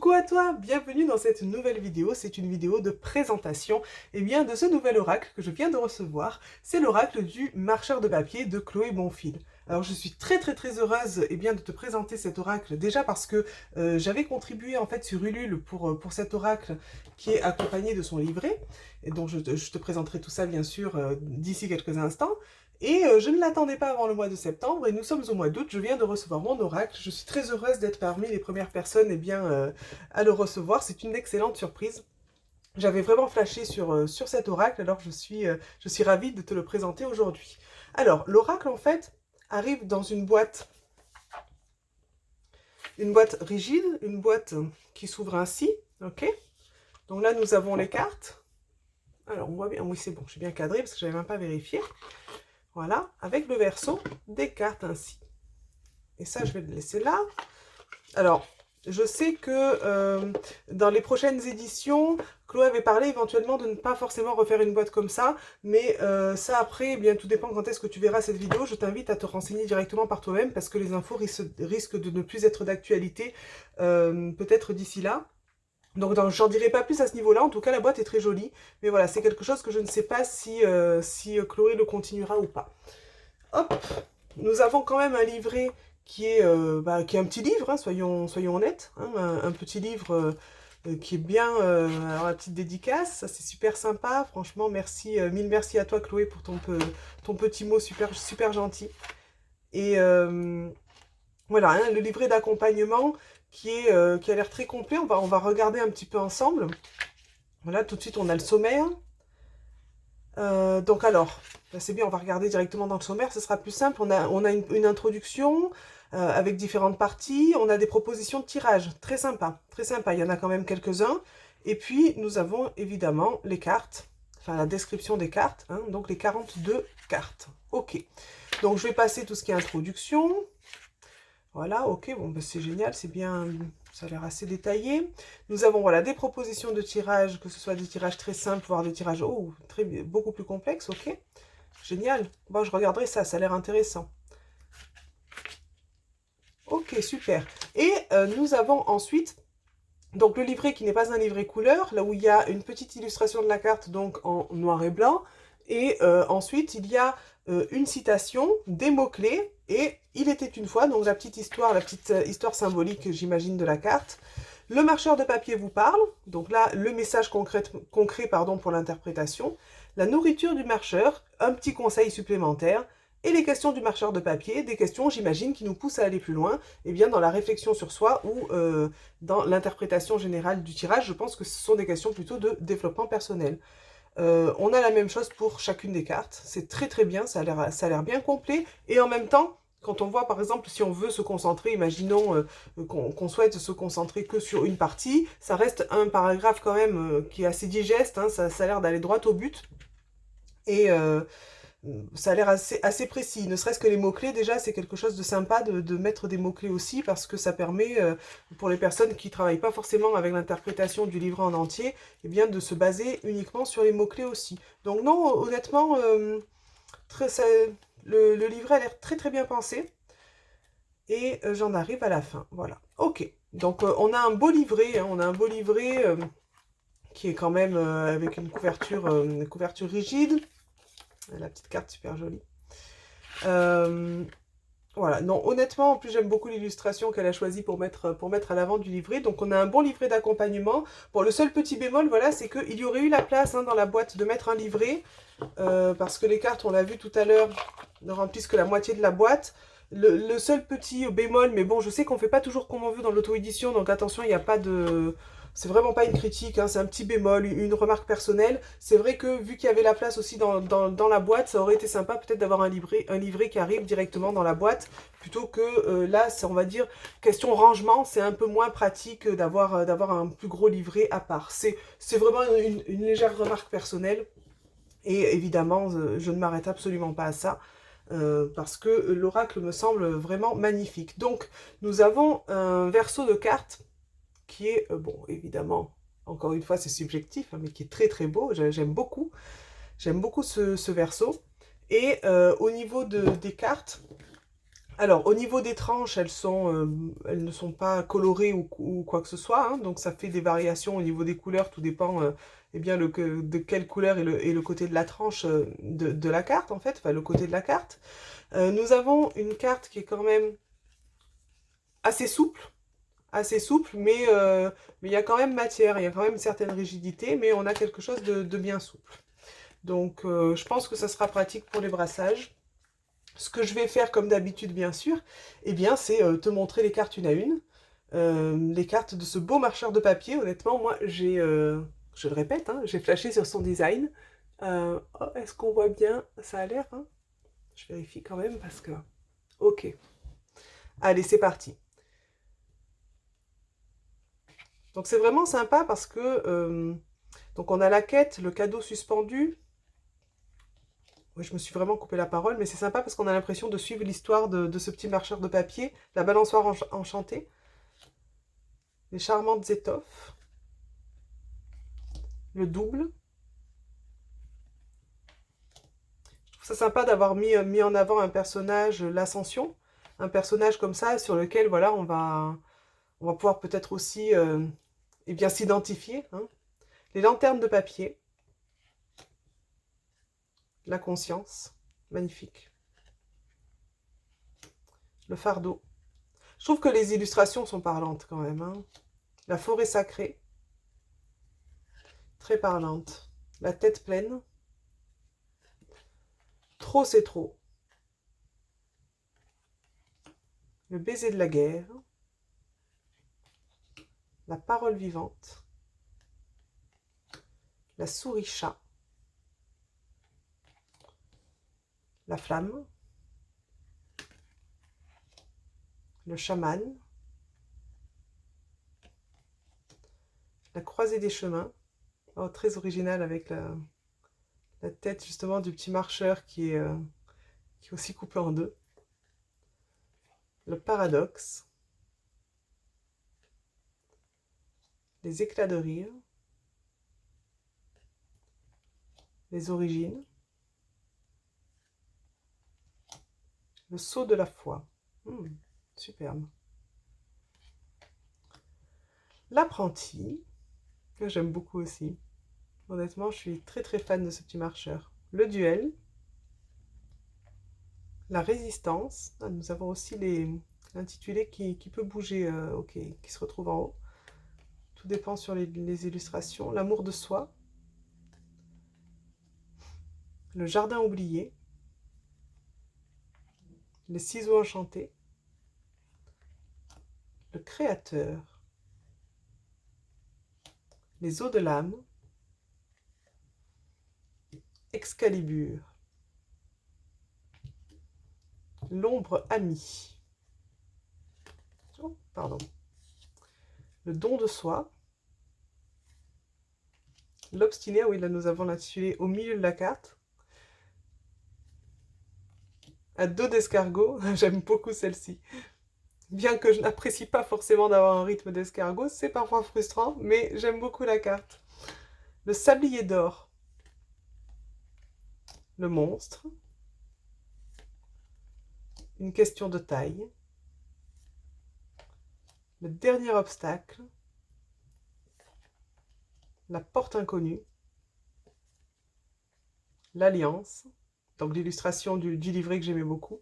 Coucou à toi, bienvenue dans cette nouvelle vidéo. C'est une vidéo de présentation de ce nouvel oracle que je viens de recevoir. C'est l'oracle du marcheur de papier de Chloé Bonfil. Alors je suis très heureuse de te présenter cet oracle, déjà parce que j'avais contribué en fait sur Ulule pour cet oracle qui est accompagné de son livret, et dont je te présenterai tout ça bien sûr d'ici quelques instants. Et je ne l'attendais pas avant le mois de septembre et nous sommes au mois d'août, je viens de recevoir mon oracle. Je suis très heureuse d'être parmi les premières personnes à le recevoir. C'est une excellente surprise. J'avais vraiment flashé sur cet oracle, alors je suis ravie de te le présenter aujourd'hui. Alors, l'oracle en fait arrive dans une boîte rigide, une boîte qui s'ouvre ainsi, ok? Donc là, nous avons les cartes. Alors, on voit bien, oui c'est bon, je suis bien cadré parce que je n'avais même pas vérifié. Voilà, avec le verso des cartes ainsi. Et ça, je vais le laisser là. Alors, je sais que dans les prochaines éditions, Chloé avait parlé éventuellement de ne pas forcément refaire une boîte comme ça, mais ça après, eh bien tout dépend quand est-ce que tu verras cette vidéo. Je t'invite à te renseigner directement par toi-même parce que les infos risquent de ne plus être d'actualité peut-être d'ici là. Donc j'en dirai pas plus à ce niveau-là, en tout cas la boîte est très jolie, mais voilà, c'est quelque chose que je ne sais pas si Chloé le continuera ou pas. Hop, nous avons quand même un livret qui est un petit livre, hein, soyons honnêtes, hein, un petit livre qui est bien, alors la petite dédicace, ça c'est super sympa, franchement merci, mille merci à toi Chloé pour ton petit mot super gentil. Et voilà, hein, le livret d'accompagnement qui a l'air très complet, on va regarder un petit peu ensemble. Voilà, tout de suite on a le sommaire. Donc alors, c'est bien, on va regarder directement dans le sommaire, ce sera plus simple. On a une introduction avec différentes parties, on a des propositions de tirage, très sympa, il y en a quand même quelques-uns. Et puis nous avons évidemment les cartes, enfin la description des cartes, hein, donc les 42 cartes. Ok, donc je vais passer tout ce qui est introduction. Voilà, ok, bon, ben c'est génial, c'est bien, ça a l'air assez détaillé. Nous avons, voilà, des propositions de tirage, que ce soit des tirages très simples, voire des tirages beaucoup plus complexes, ok. Génial. Bon, je regarderai ça, ça a l'air intéressant. Ok, super. Et nous avons ensuite, donc le livret qui n'est pas un livret couleur, là où il y a une petite illustration de la carte, donc en noir et blanc. Et ensuite, il y a une citation, des mots-clés, et il était une fois, donc la petite histoire symbolique, j'imagine, de la carte. Le marcheur de papier vous parle, donc là, le message concret pour l'interprétation. La nourriture du marcheur, un petit conseil supplémentaire. Et les questions du marcheur de papier, des questions, j'imagine, qui nous poussent à aller plus loin, et bien dans la réflexion sur soi ou dans l'interprétation générale du tirage. Je pense que ce sont des questions plutôt de développement personnel. On a la même chose pour chacune des cartes. C'est très bien, ça a l'air bien complet. Et en même temps, quand on voit par exemple, si on veut se concentrer, imaginons qu'on souhaite se concentrer que sur une partie, ça reste un paragraphe quand même qui est assez digeste, hein, ça a l'air d'aller droit au but. Et ça a l'air assez précis, ne serait-ce que les mots-clés, déjà, c'est quelque chose de sympa de mettre des mots-clés aussi, parce que ça permet, pour les personnes qui ne travaillent pas forcément avec l'interprétation du livre en entier, eh bien, de se baser uniquement sur les mots-clés aussi. Donc non, honnêtement, le livret a l'air très bien pensé, et j'en arrive à la fin, voilà. Ok, donc on a un beau livret, hein, qui est quand même avec une couverture rigide. La petite carte super jolie. Voilà, non, honnêtement, en plus j'aime beaucoup l'illustration qu'elle a choisie pour mettre à l'avant du livret. Donc on a un bon livret d'accompagnement. Bon, le seul petit bémol, voilà, c'est qu'il y aurait eu la place, hein, dans la boîte de mettre un livret. Parce que les cartes, on l'a vu tout à l'heure, ne remplissent que la moitié de la boîte. Le seul petit bémol, mais bon, je sais qu'on fait pas toujours comme on veut dans l'auto-édition, donc attention, il n'y a pas de... C'est vraiment pas une critique, hein, c'est un petit bémol, une remarque personnelle. C'est vrai que vu qu'il y avait la place aussi dans la boîte, ça aurait été sympa peut-être d'avoir un livret qui arrive directement dans la boîte, plutôt que là, on va dire, question rangement, c'est un peu moins pratique d'avoir un plus gros livret à part. C'est vraiment une légère remarque personnelle. Et évidemment, je ne m'arrête absolument pas à ça, parce que l'oracle me semble vraiment magnifique. Donc, nous avons un verso de cartes qui est, bon, évidemment, encore une fois, c'est subjectif, hein, mais qui est très beau. J'aime beaucoup. J'aime beaucoup ce verso. Et au niveau des cartes, Alors, au niveau des tranches, elles ne sont pas colorées ou quoi que ce soit, hein, donc ça fait des variations au niveau des couleurs, tout dépend eh bien, de quelle couleur est le côté de la tranche de la carte, en fait, enfin le côté de la carte. Nous avons une carte qui est quand même assez souple, mais il y a quand même matière, il y a quand même une certaine rigidité, mais on a quelque chose de bien souple. Donc, je pense que ça sera pratique pour les brassages. Ce que je vais faire, comme d'habitude, bien sûr, eh bien, c'est te montrer les cartes une à une. Les cartes de ce beau marcheur de papier. Honnêtement, moi, je le répète, hein, j'ai flashé sur son design. Oh, est-ce qu'on voit bien? Ça a l'air, hein? Je vérifie quand même parce que... Ok. Allez, c'est parti. Donc, c'est vraiment sympa parce que... donc, on a la quête, le cadeau suspendu. Oui, je me suis vraiment coupé la parole, mais c'est sympa parce qu'on a l'impression de suivre l'histoire de ce petit marcheur de papier, la balançoire enchantée, les charmantes étoffes, le double. Je trouve ça sympa d'avoir mis en avant un personnage, l'Ascension, un personnage comme ça sur lequel voilà, on va pouvoir peut-être aussi eh bien s'identifier, hein. Les lanternes de papier, la conscience, magnifique. Le fardeau. Je trouve que les illustrations sont parlantes quand même, hein. La forêt sacrée, très parlante. La tête pleine. Trop c'est trop. Le baiser de la guerre. La parole vivante. La souris-chat. La flamme. Le chaman. La croisée des chemins. Oh, très original avec la tête justement du petit marcheur qui est aussi coupé en deux. Le paradoxe. Les éclats de rire. Les origines. Le sceau de la foi. Superbe. L'apprenti, que j'aime beaucoup aussi. Honnêtement, je suis très très fan de ce petit marcheur. Le duel. La résistance. Ah, nous avons aussi l'intitulé qui peut bouger, ok, qui se retrouve en haut. Tout dépend sur les illustrations. L'amour de soi. Le jardin oublié. Les ciseaux enchantés. Le créateur. Les eaux de l'âme. Excalibur. L'ombre amie. Oh, pardon. Le don de soi. L'obstiné, oui, là nous avons l'intitulé au milieu de la carte. À dos d'escargot, j'aime beaucoup celle-ci. Bien que je n'apprécie pas forcément d'avoir un rythme d'escargot, c'est parfois frustrant, mais j'aime beaucoup la carte. Le sablier d'or. Le monstre. Une question de taille. Le dernier obstacle. La porte inconnue. L'alliance. Donc l'illustration du livret que j'aimais beaucoup.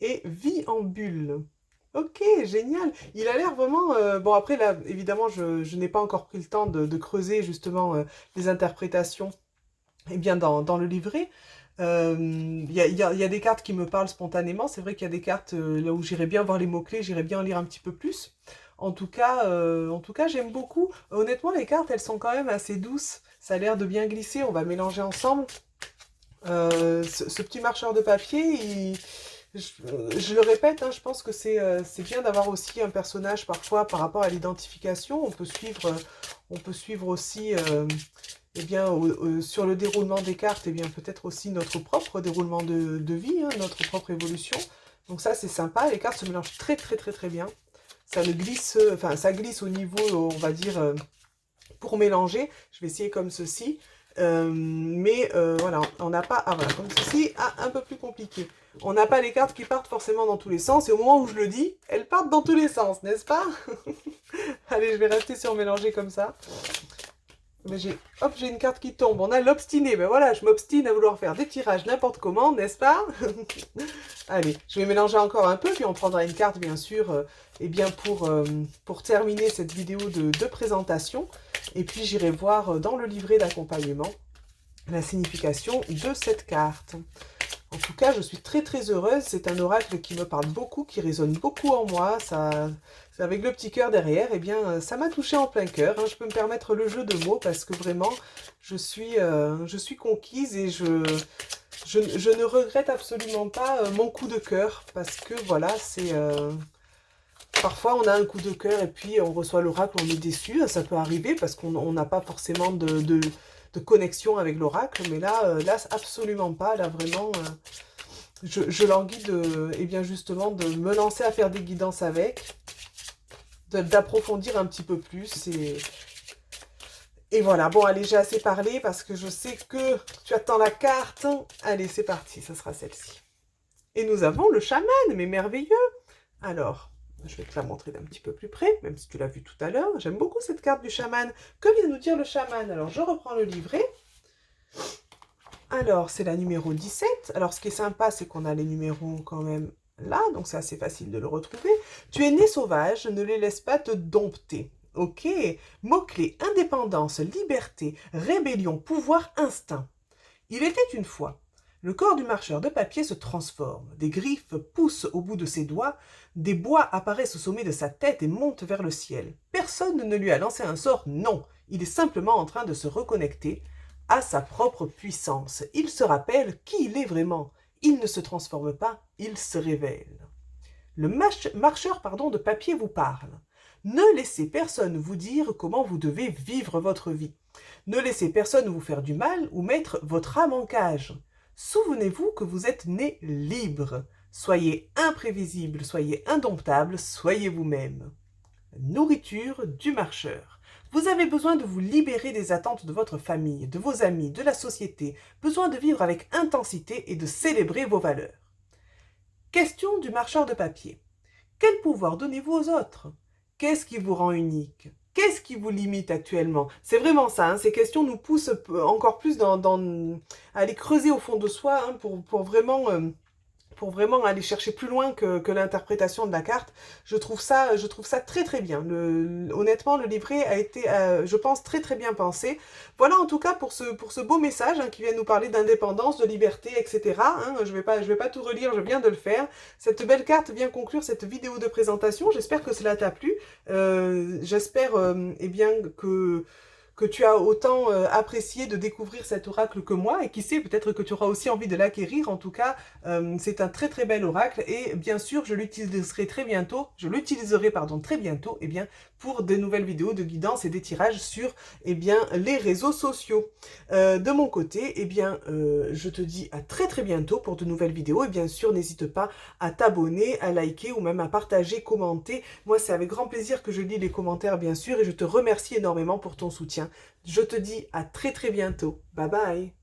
Et vie en bulle. Ok, génial. Il a l'air vraiment... bon, après, là, évidemment, je n'ai pas encore pris le temps de creuser, justement, les interprétations eh bien, dans le livret. Il y a des cartes qui me parlent spontanément. C'est vrai qu'il y a des cartes là où j'irais bien voir les mots-clés, j'irais bien en lire un petit peu plus. En tout cas, j'aime beaucoup. Honnêtement, les cartes, elles sont quand même assez douces. Ça a l'air de bien glisser. On va mélanger ensemble. Ce petit marcheur de papier, je le répète, hein, je pense que c'est bien d'avoir aussi un personnage parfois par rapport à l'identification. On peut suivre aussi eh bien, sur le déroulement des cartes, eh bien, peut-être aussi notre propre déroulement de vie, hein, notre propre évolution. Donc ça, c'est sympa. Les cartes se mélangent très très très très bien. Ça ne glisse, enfin, ça glisse au niveau, on va dire, pour mélanger. Je vais essayer comme ceci. Mais voilà, on n'a pas... Ah voilà, comme ceci, un peu plus compliqué. On n'a pas les cartes qui partent forcément dans tous les sens. Et au moment où je le dis, elles partent dans tous les sens, n'est-ce pas? Allez, je vais rester sur mélanger comme ça. Mais hop, j'ai une carte qui tombe. On a l'obstiné. Ben voilà, je m'obstine à vouloir faire des tirages n'importe comment, n'est-ce pas? Allez, je vais mélanger encore un peu, puis on prendra une carte, bien sûr, eh bien pour terminer cette vidéo de présentation. Et puis, j'irai voir dans le livret d'accompagnement la signification de cette carte. En tout cas, je suis très très heureuse. C'est un oracle qui me parle beaucoup, qui résonne beaucoup en moi. Ça, avec le petit cœur derrière, eh bien, ça m'a touché en plein cœur. Hein. Je peux me permettre le jeu de mots parce que vraiment, je suis conquise et je ne regrette absolument pas mon coup de cœur. Parce que voilà, c'est... Parfois, on a un coup de cœur et puis on reçoit l'oracle, on est déçu. Ça peut arriver parce qu'on n'a pas forcément de connexion avec l'oracle. Mais là, absolument pas. Là, vraiment, je languis eh bien, justement, de me lancer à faire des guidances avec, d'approfondir un petit peu plus. Et voilà. Bon, allez, j'ai assez parlé parce que je sais que tu attends la carte. Allez, c'est parti. Ça sera celle-ci. Et nous avons le chaman, mais merveilleux. Alors... je vais te la montrer d'un petit peu plus près, même si tu l'as vu tout à l'heure. J'aime beaucoup cette carte du chaman. Que vient nous dire le chaman? Alors, je reprends le livret. Alors, c'est la numéro 17. Alors, ce qui est sympa, c'est qu'on a les numéros quand même là, donc c'est assez facile de le retrouver. Tu es né sauvage, ne les laisse pas te dompter. Ok. Mots-clés, indépendance, liberté, rébellion, pouvoir, instinct. Il était une fois. Le corps du marcheur de papier se transforme. Des griffes poussent au bout de ses doigts, des bois apparaissent au sommet de sa tête et montent vers le ciel. Personne ne lui a lancé un sort, non. Il est simplement en train de se reconnecter à sa propre puissance. Il se rappelle qui il est vraiment. Il ne se transforme pas, il se révèle. Le marcheur de papier vous parle. Ne laissez personne vous dire comment vous devez vivre votre vie. Ne laissez personne vous faire du mal ou mettre votre âme en cage. Souvenez-vous que vous êtes né libre. Soyez imprévisible, soyez indomptable, soyez vous-même. Nourriture du marcheur. Vous avez besoin de vous libérer des attentes de votre famille, de vos amis, de la société, besoin de vivre avec intensité et de célébrer vos valeurs. Question du marcheur de papier. Quel pouvoir donnez-vous aux autres? Qu'est-ce qui vous rend unique? Qu'est-ce qui vous limite actuellement? C'est vraiment ça, hein, ces questions nous poussent encore plus à aller creuser au fond de soi hein, pour vraiment aller chercher plus loin que l'interprétation de la carte. Je trouve ça très très bien. Honnêtement, le livret a été, je pense, très très bien pensé. Voilà en tout cas pour ce beau message hein, qui vient nous parler d'indépendance, de liberté, etc. Hein, je vais pas tout relire, je viens de le faire. Cette belle carte vient conclure cette vidéo de présentation. J'espère que cela t'a plu. J'espère eh bien que tu as autant apprécié de découvrir cet oracle que moi, et qui sait, peut-être que tu auras aussi envie de l'acquérir. En tout cas, c'est un très très bel oracle, et bien sûr, je l'utiliserai très bientôt, très bientôt, eh bien, pour de nouvelles vidéos de guidance et des tirages sur, eh bien, les réseaux sociaux. De mon côté, eh bien, je te dis à très très bientôt pour de nouvelles vidéos, et bien sûr, n'hésite pas à t'abonner, à liker, ou même à partager, commenter. Moi, c'est avec grand plaisir que je lis les commentaires, bien sûr, et je te remercie énormément pour ton soutien. Je te dis à très très bientôt. Bye bye.